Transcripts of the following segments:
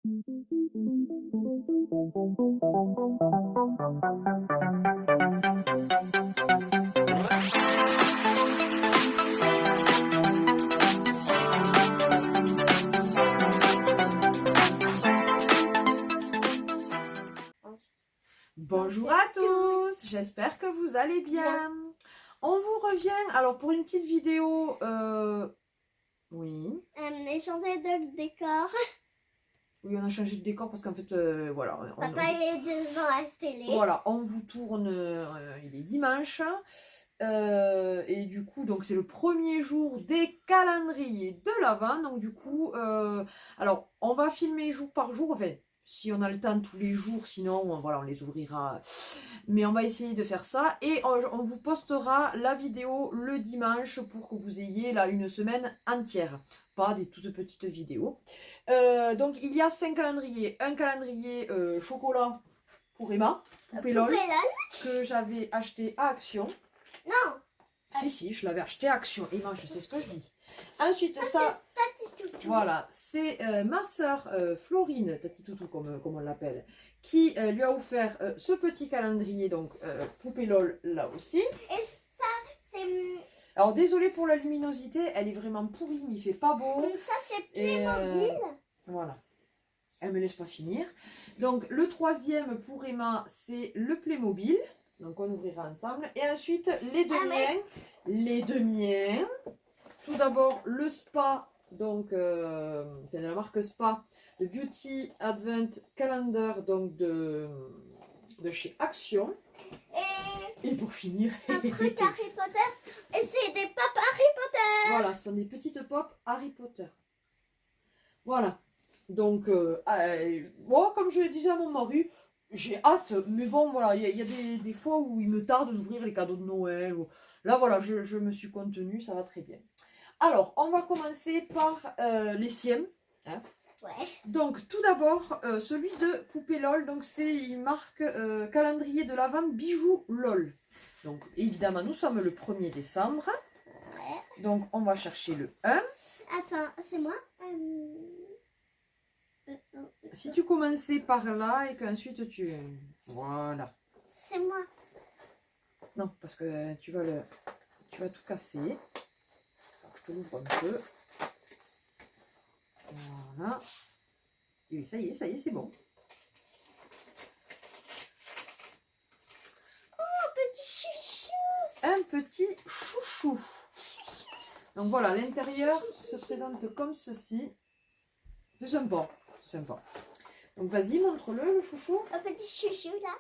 Bonjour à tous, j'espère que vous allez bien. On vous revient alors pour une petite vidéo. Oui. On a changé de décor. Oui, on a changé de décor parce qu'en fait, voilà. Papa est devant la télé. Voilà, on vous tourne, il est dimanche. Et du coup, donc c'est le premier jour des calendriers de l'Avent. Donc du coup, alors on va filmer jour par jour. Enfin, si on a le temps tous les jours, sinon voilà, on les ouvrira. Mais on va essayer de faire ça. Et on vous postera la vidéo le dimanche pour que vous ayez là une semaine entière. Pas des toutes petites vidéos. Donc il y a 5 calendriers. Un calendrier chocolat pour Emma, Poupée LOL, que j'avais acheté à Action. Non. Si, je l'avais acheté à Action. Emma, je sais ce que je dis. Ensuite, ça, voilà, c'est ma soeur Florine, Tati Toutou comme on l'appelle, qui lui a offert ce petit calendrier, donc Poupée LOL là aussi. Et ça, c'est... Alors, désolée pour la luminosité, elle est vraiment pourrie, mais il fait pas beau. Ça, c'est Playmobil. Voilà. Elle me laisse pas finir. Donc, le troisième pour Emma, c'est le Playmobil. Donc, on ouvrira ensemble. Et ensuite, les deux miens. Les deux miens. Tout d'abord, le Spa, donc, de la marque Spa, le Beauty Advent Calendar, donc de chez Action. Et pour finir, un truc Harry Potter. Et c'est des pop Harry Potter. Voilà, ce sont des petites pop Harry Potter. Voilà. Donc, bon, comme je le disais à mon mari, j'ai hâte, mais bon, voilà, il y a des fois où il me tarde d'ouvrir les cadeaux de Noël. Là, voilà, je me suis contenue, ça va très bien. Alors, on va commencer par les sièmes. Hein. Ouais. Donc, tout d'abord, celui de Poupée LOL. Donc, c'est une marque calendrier de l'Avent Bijoux LOL. Donc, évidemment, nous sommes le 1er décembre. Ouais. Donc, on va chercher le 1. Attends, c'est moi. Si tu commençais par là et qu'ensuite tu... Voilà. C'est moi. Non, parce que tu vas tout casser. Alors, je te l'ouvre un peu. Voilà. Et ça y est, c'est bon. Oh, petit chouchou. Un petit chouchou. Donc voilà, l'intérieur se présente comme ceci. C'est sympa. C'est sympa. Donc vas-y, montre-le, le chouchou. Un petit chouchou là.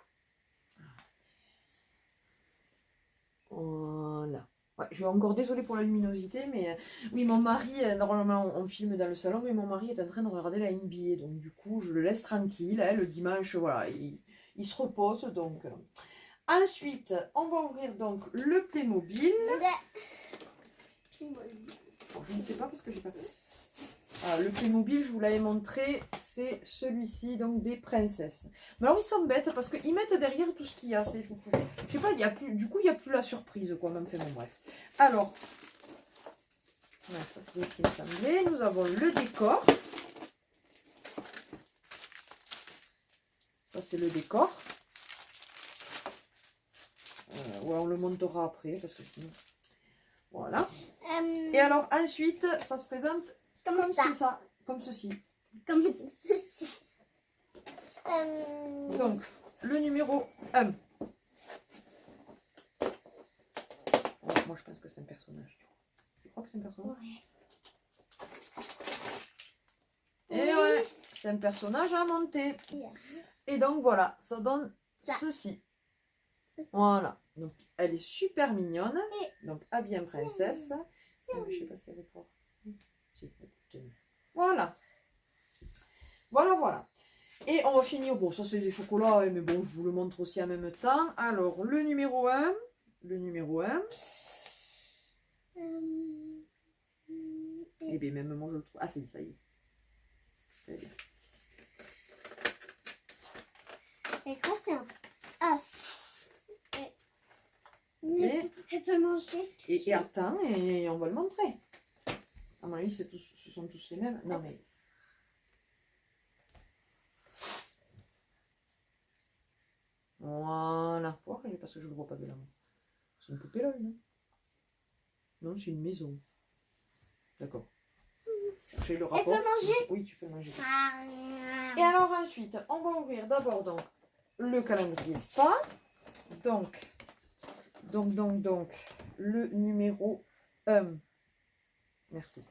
Voilà. Ouais, je suis encore désolée pour la luminosité, mais oui, mon mari, normalement on filme dans le salon, mais mon mari est en train de regarder la NBA, donc du coup je le laisse tranquille, hein, le dimanche, voilà, il se repose, donc. Ensuite, on va ouvrir donc le Playmobil. Bon, je ne sais pas parce que j'ai pas fait. Alors, le Playmobil, je vous l'avais montré, c'est celui-ci, donc des princesses. Mais alors ils sont bêtes parce qu'ils mettent derrière tout ce qu'il y a. Je sais pas, il y a plus, du coup il n'y a plus la surprise quoi, même fait bon bref. Alors, voilà, ça c'est ce qui me semblait. Nous avons le décor. Ça c'est le décor. Ouais, on le montera après parce que sinon... Voilà. Et alors ensuite, ça se présente comme ça. Comme ceci. Comme ceci. Donc, le numéro 1. Moi, je pense que c'est un personnage. Tu crois que c'est un personnage? Ouais. Et ouais, c'est un personnage à monter. Et donc, voilà, ça donne ceci. Voilà. Donc, elle est super mignonne. Donc, habillée en princesse. Je sais pas si elle est pour... Voilà. Voilà. Et on va finir, bon ça c'est des chocolats, mais bon je vous le montre aussi en même temps. Alors le numéro 1. Et bien même moi je le trouve. Ah ça y est. Très bien. Et quoi c'est un... Ah. Je peux manger. Et attends, et on va le montrer. À mon avis, ce sont tous les mêmes. Non mais... parce que je ne le vois pas de là. C'est une poupée LOL, non? Non, c'est une maison. D'accord. Chercher le rapport. Elle peut manger? Oui, tu peux manger. Ah. Et alors ensuite, on va ouvrir d'abord donc le calendrier spa. Donc, le numéro 1. Merci.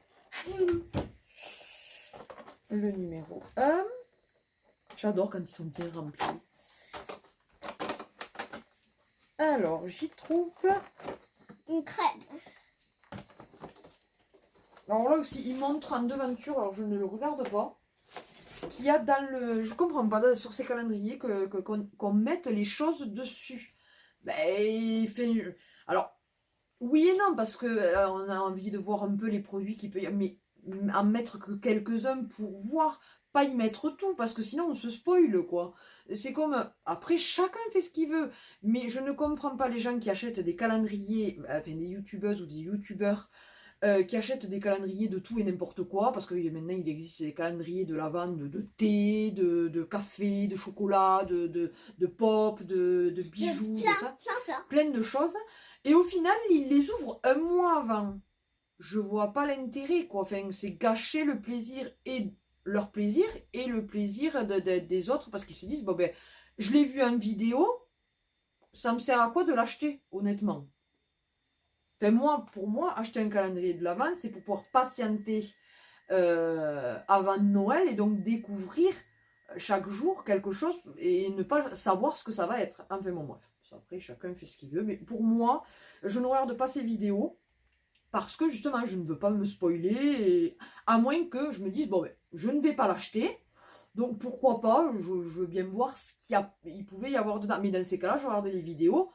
Le numéro 1. J'adore quand ils sont bien remplis. Alors, j'y trouve... Une crème. Alors là aussi, il montre en devanture, alors je ne le regarde pas, qu'il y a dans le... Je comprends pas, sur ces calendriers, qu'on mette les choses dessus. Ben, alors, oui et non, parce que on a envie de voir un peu les produits qui peut y avoir, mais en mettre que quelques-uns pour voir, pas y mettre tout, parce que sinon on se spoil, quoi. C'est comme, après chacun fait ce qu'il veut, mais je ne comprends pas les gens qui achètent des calendriers, enfin des youtubeuses ou des youtubeurs, qui achètent des calendriers de tout et n'importe quoi, parce que maintenant il existe des calendriers de lavande, de thé, de café, de chocolat, de pop, de bijoux, de ça, plein de choses. Et au final, ils les ouvrent un mois avant. Je vois pas l'intérêt, quoi. Enfin, c'est gâcher le plaisir et leur plaisir et le plaisir des autres, parce qu'ils se disent, bon ben, je l'ai vu en vidéo, ça me sert à quoi de l'acheter, honnêtement? Enfin, moi, pour moi, acheter un calendrier de l'Avent, c'est pour pouvoir patienter avant Noël et donc découvrir chaque jour quelque chose et ne pas savoir ce que ça va être. Enfin bon, bref. Après, chacun fait ce qu'il veut. Mais pour moi, je ne regarde pas ces vidéos parce que justement, je ne veux pas me spoiler. Et à moins que je me dise, bon, ben, je ne vais pas l'acheter. Donc pourquoi pas, je veux bien voir ce il pouvait y avoir dedans. Mais dans ces cas-là, je regarde les vidéos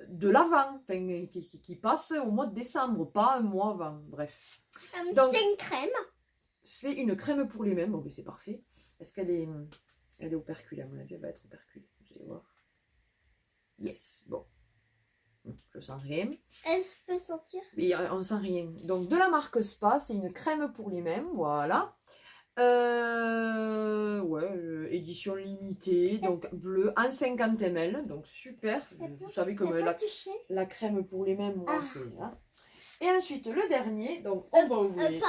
de l'avant, enfin, qui passe au mois de décembre, pas un mois avant, bref. Donc, c'est une crème. C'est une crème pour les mains, bon mais c'est parfait. Est-ce qu'elle est, elle est operculée? À mon avis, elle va être operculée. Vous allez voir. Yes, bon. Je sens rien. Elle peut sentir? Mais on sent rien. Donc de la marque Spa, c'est une crème pour les mains, voilà. Ouais, édition limitée, donc bleu en 50 ml, donc super. Vous savez comme la crème pour les mains, moi c'est. Hein. Et ensuite le dernier, donc on va ouvrir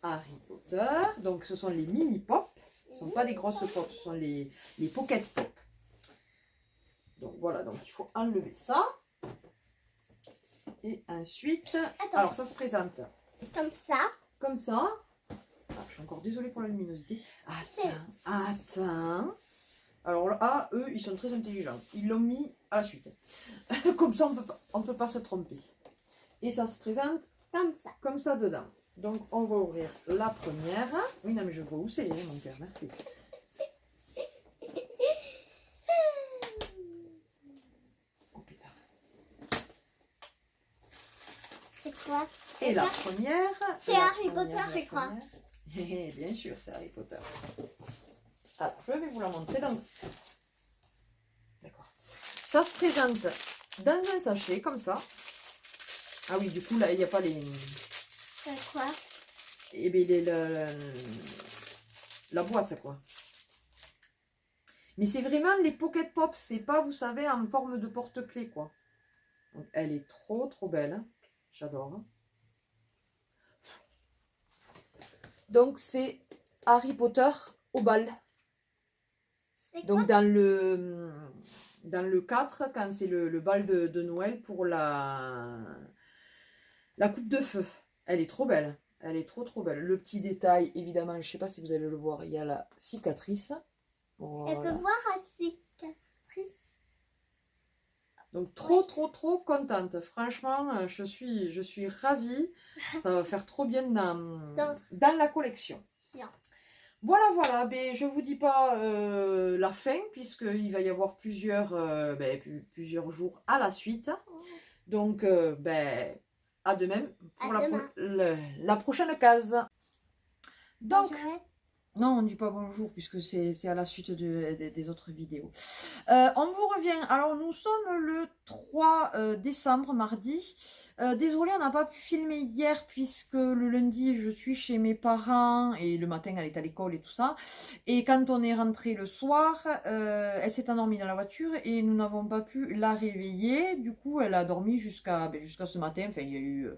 Harry Potter. Donc ce sont les mini pop. Ce ne sont pas des grosses pop, ce sont les pocket pop. Donc voilà, donc il faut enlever ça. Et ensuite, alors ça se présente comme ça. Comme ça. Ah, je suis encore désolée pour la luminosité. Attends. Alors là, eux, ils sont très intelligents. Ils l'ont mis à la suite. Comme ça, on ne peut pas se tromper. Et ça se présente comme ça dedans. Donc, on va ouvrir la première. Oui, non, mais je vois où c'est, mon père. Merci. Oh, pétard. C'est quoi? Et la première. C'est Harry Potter, je crois. Bien sûr, c'est Harry Potter. Alors, je vais vous la montrer. Donc, d'accord. Ça se présente dans un sachet, comme ça. Ah oui, du coup, là, il n'y a pas les... C'est quoi? Eh bien, la boîte, quoi. Mais c'est vraiment les pocket pop. C'est pas, vous savez, en forme de porte-clés, quoi. Donc, elle est trop, trop belle. J'adore. Donc, c'est Harry Potter au bal. Donc, dans le 4, quand c'est le bal de Noël pour la coupe de feu. Elle est trop belle. Elle est trop, trop belle. Le petit détail, évidemment, je ne sais pas si vous allez le voir, il y a la cicatrice. Voilà. Elle peut voir la cicatrice. Donc, trop, trop, trop contente. Franchement, je suis ravie. Ça va faire trop bien dans la collection. Voilà, voilà. Mais je ne vous dis pas la fin, puisqu'il va y avoir plusieurs jours à la suite. Donc, à demain pour la prochaine case. Donc, non, on ne dit pas bonjour puisque c'est à la suite des autres vidéos. On vous revient. Alors, nous sommes le 3 décembre, mardi. Désolée, on n'a pas pu filmer hier puisque le lundi je suis chez mes parents et le matin elle est à l'école et tout ça. Et quand on est rentré le soir, elle s'est endormie dans la voiture et nous n'avons pas pu la réveiller. Du coup, elle a dormi jusqu'à ce matin. Enfin, il y a eu,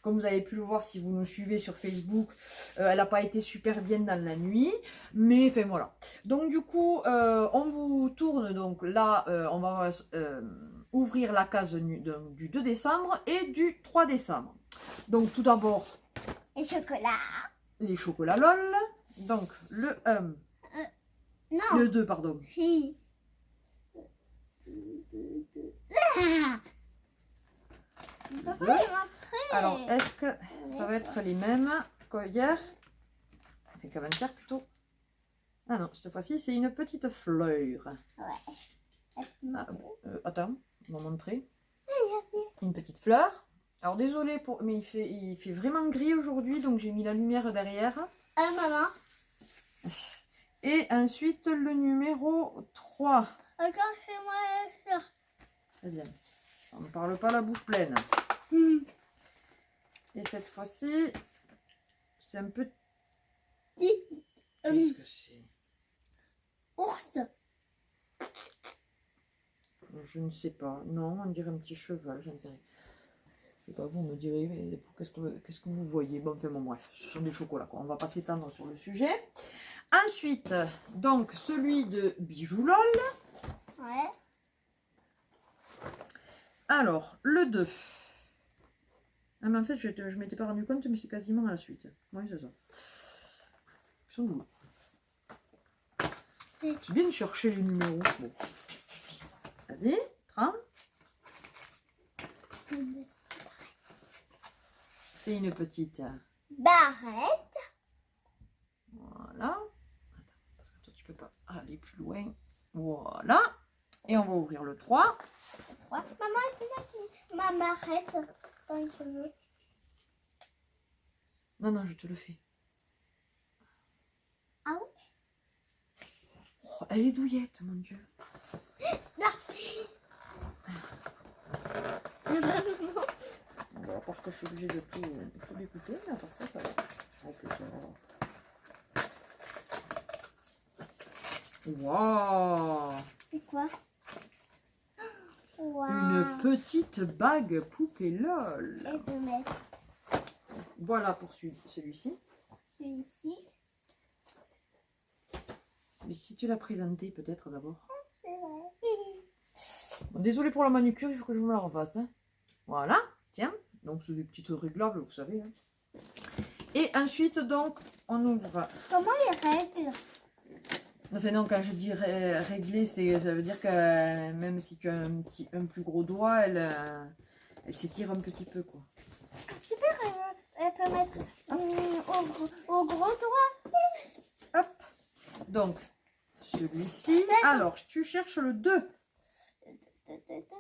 comme vous avez pu le voir si vous nous suivez sur Facebook, elle n'a pas été super bien dans la nuit. Mais enfin voilà. Donc du coup, on vous tourne donc là, on va ouvrir la case du 2 décembre et du 3 décembre. Donc tout d'abord, Et chocolat. les chocolats LOL. Donc le 1, Non. le 2 pardon. Si. Ah. On peut pas les montrer. Alors est-ce que ça va être les mêmes qu'hier? Enfin qu'avant-hier plutôt. Ah non, cette fois-ci c'est une petite fleur. Ouais. Ah, attends, on va montrer. Une petite fleur. Alors désolé mais il fait vraiment gris aujourd'hui, donc j'ai mis la lumière derrière. Ah, maman. Et ensuite le numéro 3. Encore chez moi. Très bien. On ne parle pas la bouche pleine. Et cette fois-ci, c'est un petit... Qu'est-ce que c'est? Ours. Je ne sais pas. Non, on dirait un petit cheval, je ne sais rien. Je sais pas, vous me direz, mais qu'est-ce que vous voyez? Bon, enfin bon, bref, ce sont des chocolats, quoi. On va pas s'étendre sur le sujet. Ensuite, donc, celui de Bijoux LOL. Ouais. Alors, le 2. Ah, mais en fait, je m'étais pas rendu compte, mais c'est quasiment à la suite. Oui, c'est ça. Ils sont doux. C'est bien de chercher les numéros. Bon. Vas-y, prends. C'est une petite Barrette. Voilà. Attends, parce que toi, tu peux pas aller plus loin. Voilà. Et on va ouvrir le 3. Maman, c'est ma barrette dans les cheveux. Non, non, je te le fais. Ah oui? Oh, elle est douillette, mon Dieu. Là. Bon, à part que je suis obligée de tout découper, mais à part ça, ça va. Ok, ça va. Waouh! C'est quoi? Wow. Une petite bague poupée LOL. Et je vais mettre Voilà pour celui-ci. celui-ci. Mais si tu l'as présenté peut-être d'abord. C'est vrai. Bon, désolé pour la manucure, il faut que je me la refasse. Hein. Voilà, tiens. Donc c'est des petites réglables, vous savez. Hein. Et ensuite, donc, on ouvre. Comment les règles? Enfin non, quand je dis régler, ça veut dire que même si tu as un plus gros doigt, elle s'étire un petit peu, quoi. Super, elle peut mettre au gros doigt. Hop. Donc, celui-ci. Alors, tu cherches le 2. Vas-y. C'est un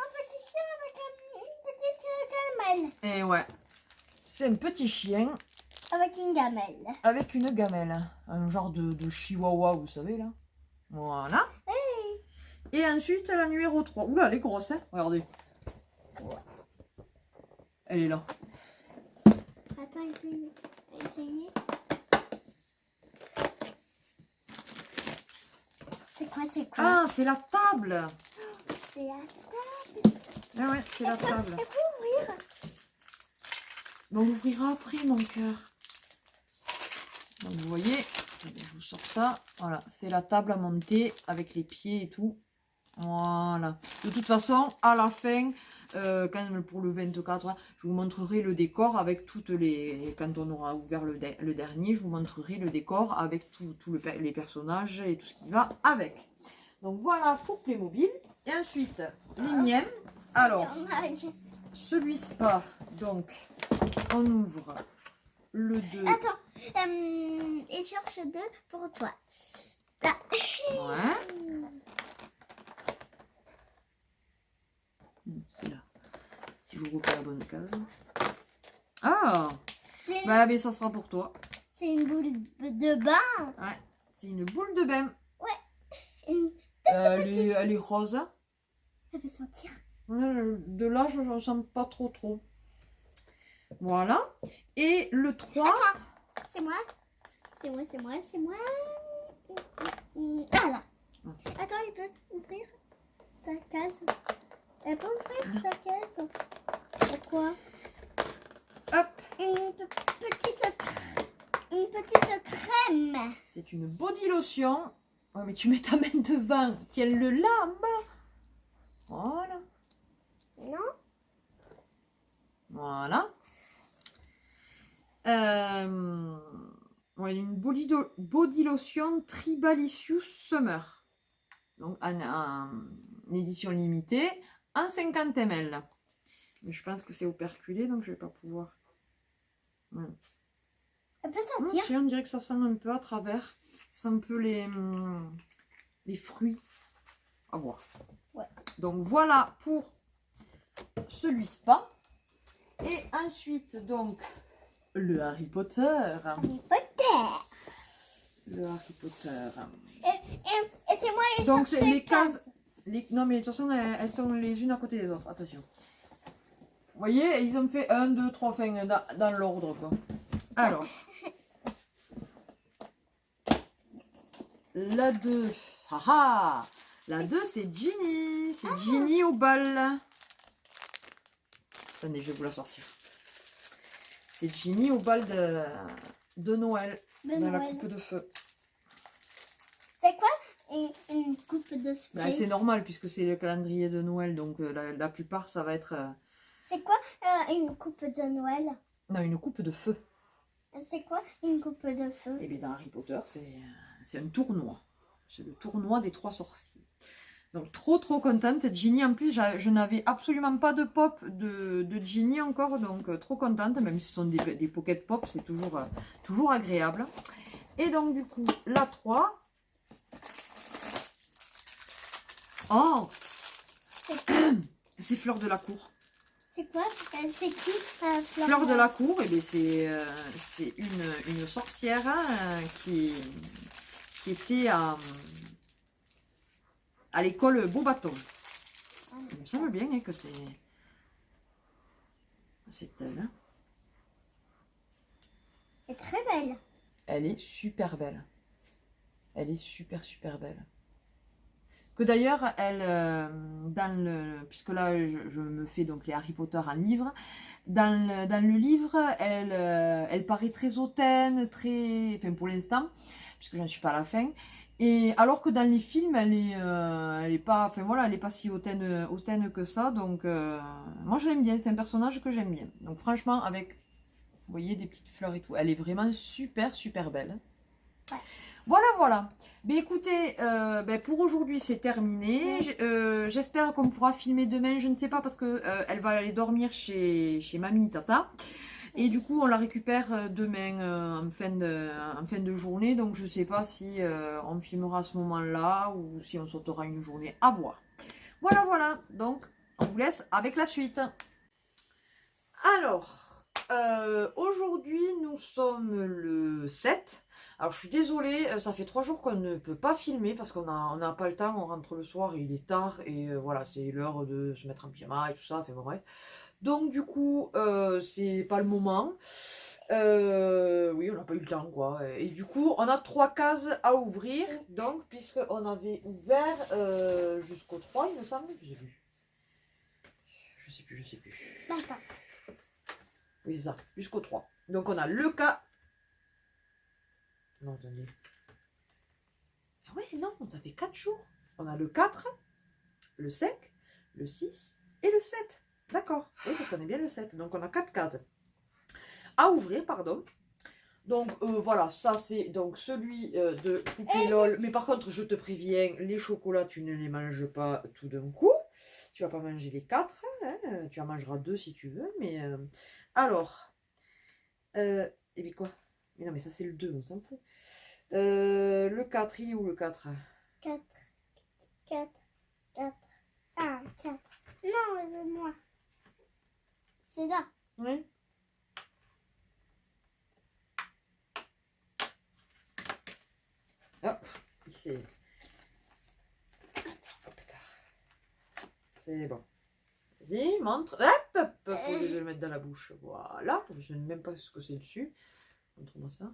petit chien avec une petite gamelle. Et ouais. C'est un petit chien Avec une gamelle. avec une gamelle. Un genre de chihuahua, vous savez, là. Voilà. Hey. Et ensuite, la numéro 3. Oula, elle est grosse, hein. Regardez. Elle est là. Attends, il faut essayer. C'est quoi? Ah, c'est la table. C'est la table. Ah ouais, c'est la table. Elle peut ouvrir. On l'ouvrira après, mon cœur. Donc, vous voyez, je vous sors ça. Voilà, c'est la table à monter avec les pieds et tout. Voilà. De toute façon, à la fin, quand même pour le 24, je vous montrerai le décor avec toutes les... Quand on aura ouvert le dernier, je vous montrerai le décor avec les personnages et tout ce qui va avec. Donc voilà pour Playmobil. Et ensuite, l'énième. Alors, celui Spa. Donc, on ouvre le 2. Attends, et cherche 2 pour toi. Là. Ouais. C'est là. Si je rouvre la bonne case. Ah! Bah, mais ça sera pour toi. C'est une boule de bain. Ouais, c'est une boule de bain. Une... Elle est rose. Ça fait sentir. De là, je ne sens pas trop. Voilà. Et le 3. Attends, c'est moi. Voilà. Attends, il peut ouvrir ta case. Elle peut ouvrir ta case. Pourquoi? Hop. Une petite crème. C'est une body lotion. Ouais, mais tu mets ta main devant. Tiens-le là en bas. Voilà. Non? Voilà. Ouais, une body lotion Tribalicious Summer. Donc en édition limitée, en 50 ml. Mais je pense que c'est operculé, donc je vais pas pouvoir. Ouais. Elle peut Non, sentir. si, on dirait que ça sent un peu à travers. C'est un peu les fruits. À voir. Ouais. Donc voilà pour celui spa. Et ensuite, donc, le Harry Potter. Harry Potter. Le Harry Potter. Et c'est moi qui ai Donc, cherché c'est les cases. cases. Non, mais de toute façon, elles sont les unes à côté des autres. Attention. Vous voyez, ils ont fait 1, 2, 3, enfin, dans l'ordre, quoi. Alors. La 2. Haha. La 2, c'est Ginny. C'est Ginny au bal. Attendez, je vais vous la sortir. C'est Ginny au bal de Noël. Dans la coupe de feu. C'est quoi une coupe de feu? Bah, c'est normal puisque c'est le calendrier de Noël. Donc la plupart, ça va être... C'est quoi une coupe de Noël? Non, une coupe de feu. C'est quoi une coupe de feu? Et bien dans Harry Potter, c'est un tournoi. C'est le tournoi des 3 sorciers. Donc trop contente. Ginny, en plus, je n'avais absolument pas de pop de Ginny encore. Donc trop contente, même si ce sont des pocket pop, c'est toujours agréable. Et donc du coup, la 3. Oh, c'est Fleur de la Cour. C'est quoi? C'est qui Fleur de la Cour, et bien c'est une sorcière qui était à l'école Beaubaton. Il me semble bien hein, que c'est elle. Hein. Elle est très belle. Elle est super belle. Elle est super belle. Que d'ailleurs, elle, puisque là, je me fais donc les Harry Potter en livre, dans le livre, elle paraît très hautaine, enfin pour l'instant, puisque je n'en suis pas à la fin. Et alors que dans les films, elle est pas, enfin voilà, elle est pas si hautaine que ça. Donc, moi je l'aime bien. C'est un personnage que j'aime bien. Donc franchement, avec, vous voyez, des petites fleurs et tout, elle est vraiment super belle. Ouais. Voilà. Mais écoutez, pour aujourd'hui c'est terminé. J'espère qu'on pourra filmer demain. Je ne sais pas parce que elle va aller dormir chez Mamie Tata. Et du coup on la récupère demain en fin de journée. Donc je ne sais pas si on filmera à ce moment-là ou si on sautera une journée. À voir. Voilà. Donc on vous laisse avec la suite. Alors, aujourd'hui nous sommes le 7. Alors je suis désolée, ça fait 3 jours qu'on ne peut pas filmer parce qu'on n'a pas le temps, on rentre le soir et il est tard et voilà, c'est l'heure de se mettre en pyjama et tout ça, enfin bon, bref. Donc du coup, c'est pas le moment. Oui, on n'a pas eu le temps quoi. Et du coup, on a 3 cases à ouvrir, donc puisqu'on avait ouvert jusqu'au 3, il me semble, je sais plus. D'accord. Oui, c'est ça, jusqu'au 3. Donc on a le cas. Non, attendez. Ah ouais, non, ça fait 4 jours. On a le 4, le 5, le 6 et le 7. D'accord. Oui, parce qu'on est bien le 7. Donc on a 4 cases à ouvrir, pardon. Donc voilà, ça c'est donc celui de Poupée LOL. Mais par contre, je te préviens, les chocolats, tu ne les manges pas tout d'un coup. Tu vas pas manger les 4. Hein, tu en mangeras 2 si tu veux. Mais alors, et bien quoi? Mais non, mais ça c'est le 2, on s'en fout. Le 4, il est où le 4? 4. 1, 4. Non, moi. C'est là. Oui. c'est... Oh, pétard. C'est bon. Vas-y, montre. Hop, hop, hop, au lieu de le mettre dans la bouche. Voilà. Je ne sais même pas ce que c'est dessus. Montre-moi ça.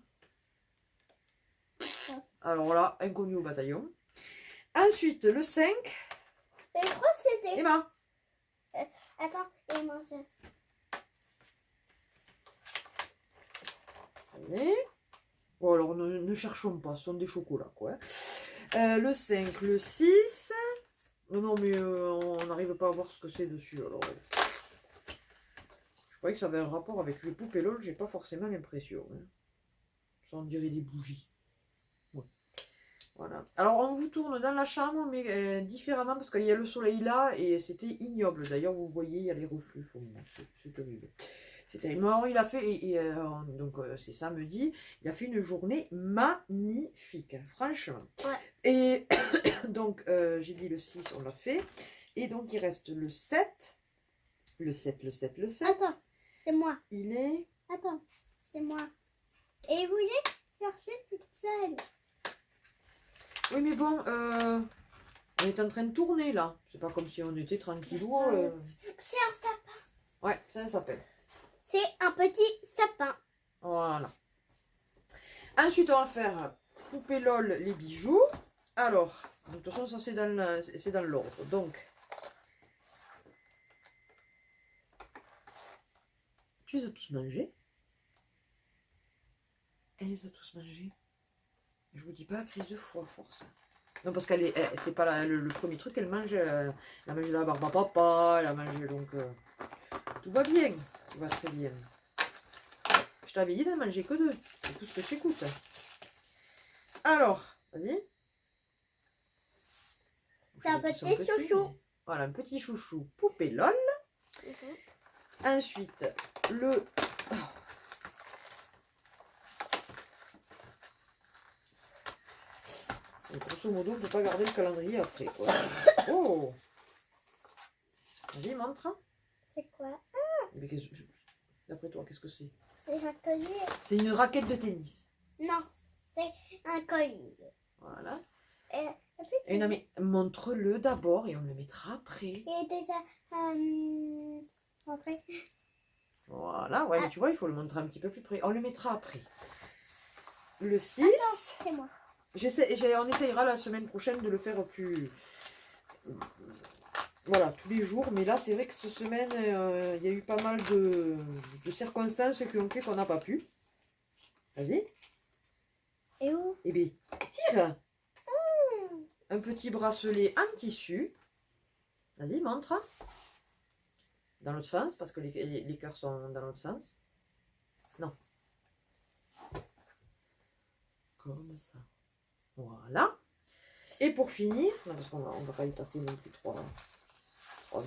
Alors là, inconnu au bataillon. Ensuite, le 5. Et je crois que c'était... Emma. Attends, il mange. Allez. Bon, alors ne cherchons pas, ce sont des chocolats, quoi. Le 5, le 6. Non, mais on n'arrive pas à voir ce que c'est dessus, alors. Je croyais que ça avait un rapport avec les poupées LOL, j'ai pas forcément l'impression. Hein. Ça, on dirait des bougies. Ouais. Voilà. Alors, on vous tourne dans la chambre, mais différemment, parce qu'il y a le soleil là, et c'était ignoble. D'ailleurs, vous voyez, il y a les reflets. C'est terrible. C'est terrible. Alors, il a fait, donc c'est samedi, il a fait une journée magnifique, franchement. Ouais. Et donc, j'ai dit le 6, on l'a fait. Et donc, il reste le 7. Le 7, le 7, le 7. Attends, c'est moi. Il est... Attends, c'est moi. Et vous voulez chercher toute seule. Oui, mais bon, on est en train de tourner, là. C'est pas comme si on était tranquillou. C'est un sapin. Ouais, ça s'appelle. C'est un petit sapin. Voilà. Ensuite, on va faire poupée LOL, les bijoux. Alors, de toute façon, ça c'est dans l'ordre. Donc, tu les as tous mangés? Elle les a tous mangés. Je vous dis pas la crise de foie, force. Non, parce qu'elle c'est pas le premier truc qu'elle mange. Elle a mangé la barbe à papa, elle a mangé donc. Tout va bien. Tout va très bien. Je t'avais dit d'en manger que 2. C'est tout ce que j'écoute. Alors, vas-y. C'est un petit chouchou. Voilà, un petit chouchou poupée LOL. Ensuite, le... Et grosso modo, on ne peut pas garder le calendrier après. Quoi. Oh! Vas-y, montre. C'est quoi? D'après toi, qu'est-ce que c'est? C'est un collier. C'est une raquette de tennis. Non, c'est un collier. Voilà. Et non, mais montre-le d'abord et on le mettra après. il est déjà rentré. Voilà, ouais, mais tu vois, il faut le montrer un petit peu plus près. On le mettra après. Le 6. C'est moi. On essayera la semaine prochaine de le faire plus... Voilà, tous les jours. Mais là, c'est vrai que cette semaine, il y a eu pas mal de circonstances qui ont fait qu'on n'a pas pu. Vas-y. Et où? Eh bien, tire. Un petit bracelet en tissu. Vas-y, montre. Dans l'autre sens, parce que les cœurs sont dans l'autre sens. Non. Comme ça. Voilà. Et pour finir, non, parce qu'on va pas y passer non plus 3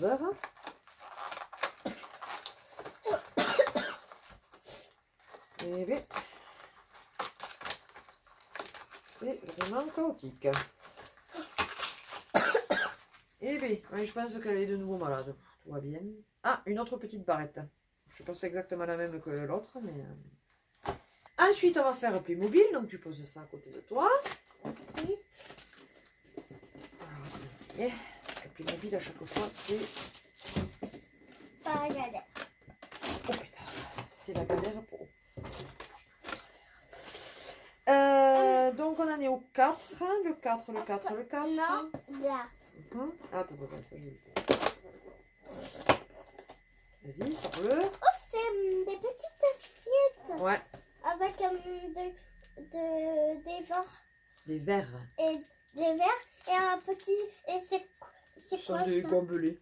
heures. Et bien, c'est vraiment chaotique. Et bien, oui, je pense qu'elle est de nouveau malade. Tout va bien. Ah, une autre petite barrette. Je pense exactement la même que l'autre, mais... Ensuite, on va faire Playmobil. Donc, tu poses ça à côté de toi. Oui. Et Playmobil, à chaque fois, c'est... Pas la galère. Oh pétard, c'est la galère pour... Donc, on en est au 4. Le 4, le 4, le 4. Non, là. Attends, ça je vais le faire. Vas-y, sors-le. Oh, c'est des petites assiettes. Ouais. Avec des verres. Des verres. Et des verres et un petit... Et c'est Ce quoi sont des ça? gobelets.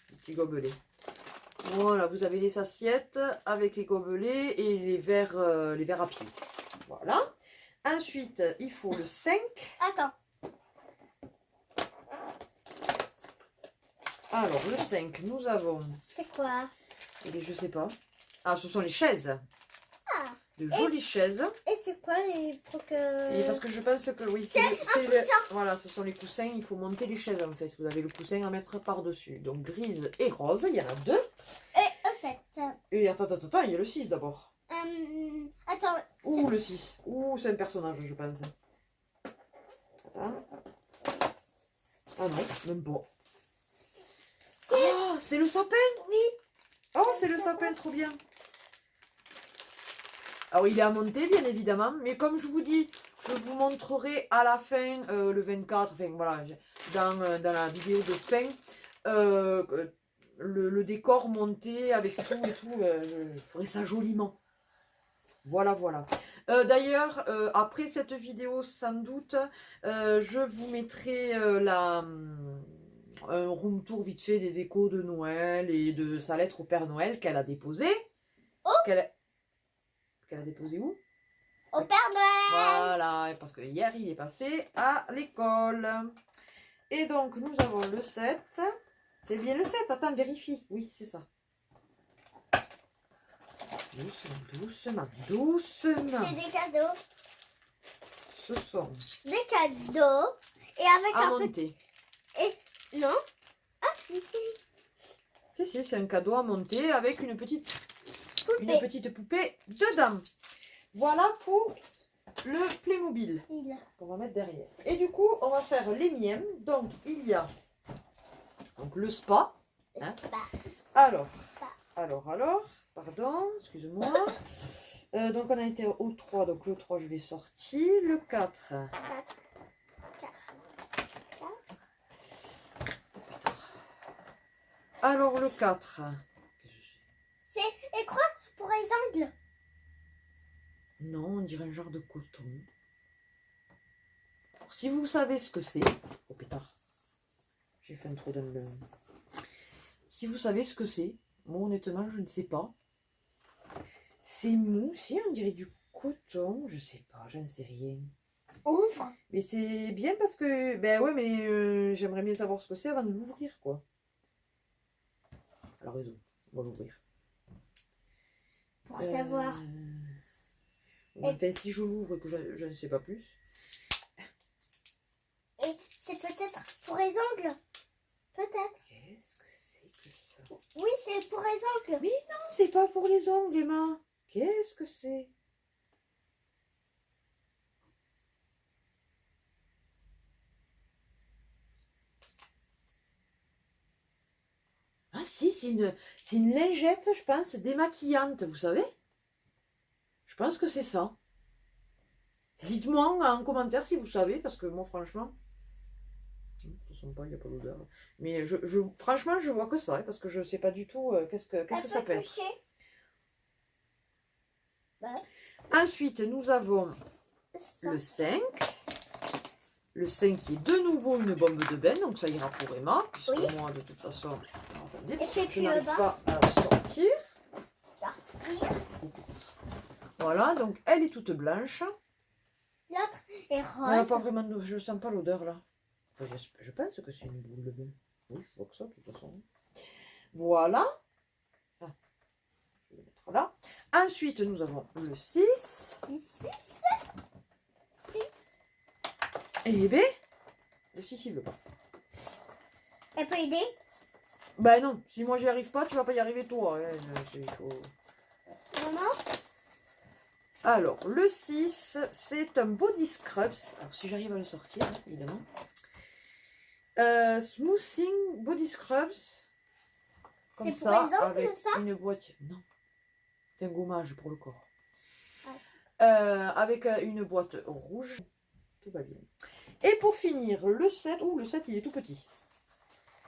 Des petits gobelets. Voilà, vous avez les assiettes avec les gobelets et les verres à pied. Voilà. Ensuite, il faut le 5. Attends. Alors, le 5, nous avons... C'est quoi? Eh bien, je sais pas. Ah, ce sont les chaises. Ah. De jolies chaises. Et c'est quoi les trucs Et parce que je pense que oui, voilà, ce sont les coussins. Il faut monter les chaises en fait. Vous avez le coussin à mettre par-dessus. Donc grise et rose, il y en a 2. Et au 7. Et attends, il y a le 6 d'abord. Attends. Ouh, le 6. Ouh, c'est un personnage, je pense. Attends. Ah non, même pas. Ah, c'est le sapin. Oui. Oh, c'est le sapin, trop bien. Alors, il est à monter, bien évidemment. Mais comme je vous dis, je vous montrerai à la fin, le 24, enfin, voilà, dans la vidéo de fin, le décor monté avec tout et tout. Je ferai ça joliment. Voilà, voilà. D'ailleurs, après cette vidéo, sans doute, je vous mettrai un room tour vite fait des décos de Noël et de sa lettre au Père Noël qu'elle a déposée. Oh. Qu'elle a déposée où? Au Père Noël. Voilà, parce que hier, il est passé à l'école. Et donc, nous avons le 7. C'est bien le 7, attends, vérifie. Oui, c'est ça. Doucement, doucement, doucement. C'est des cadeaux. Ce sont Des cadeaux. Et avec à un monter. petit... Non. Ah, si. Si, c'est un cadeau à monter avec une petite poupée dedans. Voilà pour le Playmobil qu'on va mettre derrière. Et du coup, on va faire les miens. Donc, il y a donc, le spa. Hein. Alors, pardon, excuse-moi. Donc, on a été au 3. Donc, le 3, je l'ai sorti. Le 4. Alors, le 4. Et quoi pour les ongles? Non, on dirait un genre de coton. Alors, si vous savez ce que c'est... Oh pétard. J'ai fait un trou dans le... Si vous savez ce que c'est, moi honnêtement, je ne sais pas. C'est mou, si on dirait du coton, je sais pas, j'en sais rien. Ouvre. Mais c'est bien parce que... Ben ouais, mais j'aimerais bien savoir ce que c'est avant de l'ouvrir, quoi. Alors raison, on va l'ouvrir. Pour savoir. Enfin, si je l'ouvre et que je ne sais pas plus. Et c'est peut-être pour les ongles. Peut-être. Qu'est-ce que c'est que ça? Oui, c'est pour les ongles. Mais non, c'est pas pour les ongles, Emma. Qu'est-ce que c'est? Ah si, c'est une lingette, je pense, démaquillante, vous savez? Je pense que c'est ça. Dites-moi en commentaire si vous savez, parce que moi, franchement, ça sent pas, il n'y a pas d'odeur. Mais franchement, je vois que ça, parce que je ne sais pas du tout qu'est-ce que ça peut être. Bah. Ensuite, nous avons le 5. Le 5 qui est de nouveau une bombe de bain, donc ça ira pour Emma, puisque oui. Moi, de toute façon, attendez, je n'arrive pas à la sortir. Voilà, donc elle est toute blanche. L'autre est rose. Elle n'a pas vraiment de... Je sens pas l'odeur là. Enfin, je pense que c'est une boule de bain. Oui, je vois que ça de toute façon. Voilà. Ah, je vais le mettre là. Ensuite, nous avons le 6. Et bien, le 6 il veut pas. Elle peut aider? Ben non, si moi j'y arrive pas, tu vas pas y arriver toi. Hein. Maman? Alors, le 6, c'est un body scrubs. Alors, si j'arrive à le sortir, hein, évidemment. Smoothing body scrubs. Comme ça, pour les ongles, avec ça une boîte. Non, c'est un gommage pour le corps. Ah. Avec une boîte rouge. Tout va bien. Et pour finir, le 7. Ouh, le 7, il est tout petit.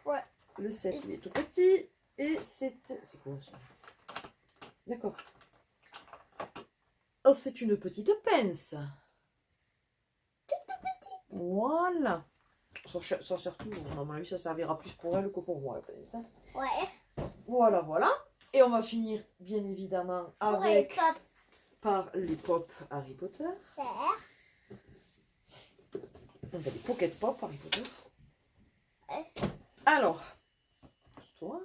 Ouais. Le 7, il est tout petit. Et c'est quoi ça? D'accord. Oh, c'est une petite pince. Voilà. Ça sert toujours. À mon avis, ça servira plus pour elle que pour moi, la pince. Ouais. Voilà, voilà. Et on va finir, bien évidemment, avec... Par les pop Harry Potter. On a des pocket pop Harry Potter. Ouais. Alors, toi.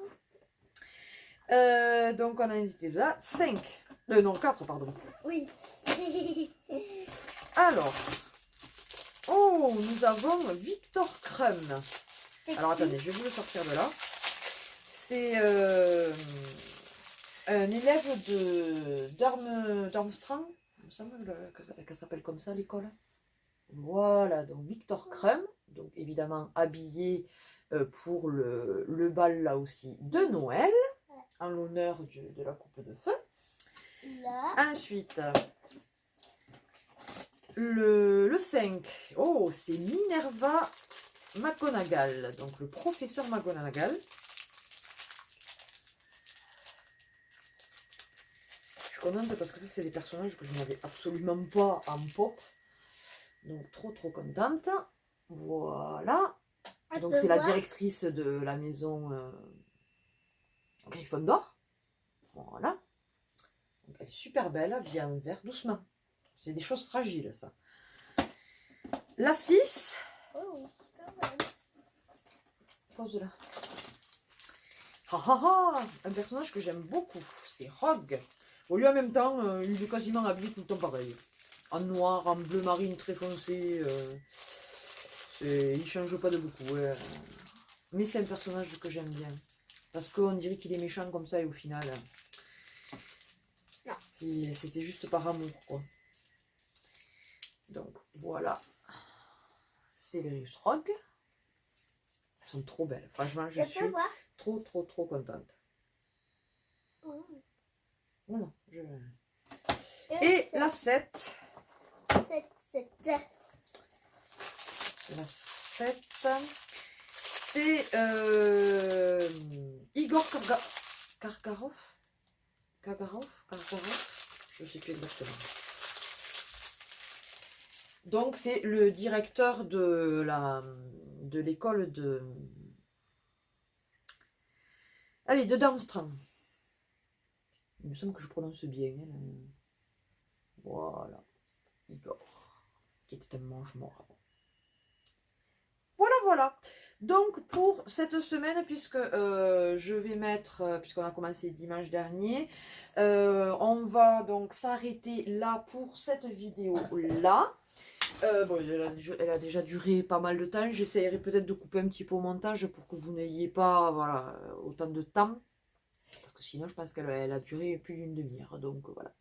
Donc, on a hésité là. 5. Non, 4, pardon. Oui. Alors. Oh, nous avons Victor Crumb. Alors, attendez, je vais vous le sortir de là. C'est un élève d'Armstrong. Il me semble qu'elle s'appelle comme ça, l'école. Voilà, donc Victor Crumb, donc évidemment habillé pour le bal là aussi de Noël, en l'honneur de la coupe de feu. Là. Ensuite, le 5, oh, c'est Minerva McGonagall, donc le professeur McGonagall. Je suis contente parce que ça, c'est des personnages que je n'avais absolument pas en pop. Donc, trop contente. Voilà. Donc, c'est la directrice de la maison Gryffondor. Voilà. Donc, elle est super belle, habillée en vert, doucement. C'est des choses fragiles, ça. La 6. Oh, super belle. Pose là. Un personnage que j'aime beaucoup, c'est Rogue. Au lieu en même temps, il est quasiment habillé tout le temps pareil. En noir, en bleu marine très foncé. Il change pas de beaucoup. Ouais. Mais c'est un personnage que j'aime bien. Parce qu'on dirait qu'il est méchant comme ça et au final, c'était juste par amour, quoi. Donc voilà. Severus Rogue. Elles sont trop belles. Franchement, je suis trop contente. Oh. Non, Et la 7. La 7. C'est Igor Karkaroff. Je sais plus exactement. Donc c'est le directeur de l'école de Durmstrang. Il me semble que je prononce bien. Voilà. Igor. Qui était un mange-mort avant. Voilà. Donc pour cette semaine, puisque je vais mettre, puisqu'on a commencé dimanche dernier, on va donc s'arrêter là pour cette vidéo là. Bon, elle a déjà duré pas mal de temps. J'essaierai peut-être de couper un petit peu au montage pour que vous n'ayez pas voilà, autant de temps. Parce que sinon, je pense qu'elle a duré plus d'une demi-heure. Donc voilà.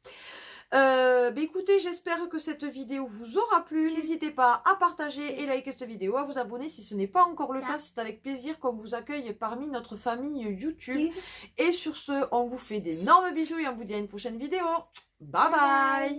Écoutez, j'espère que cette vidéo vous aura plu. N'hésitez pas à partager et liker cette vidéo, à vous abonner si ce n'est pas encore le cas. C'est avec plaisir qu'on vous accueille parmi notre famille YouTube. Et sur ce, on vous fait d'énormes bisous et on vous dit à une prochaine vidéo. Bye bye.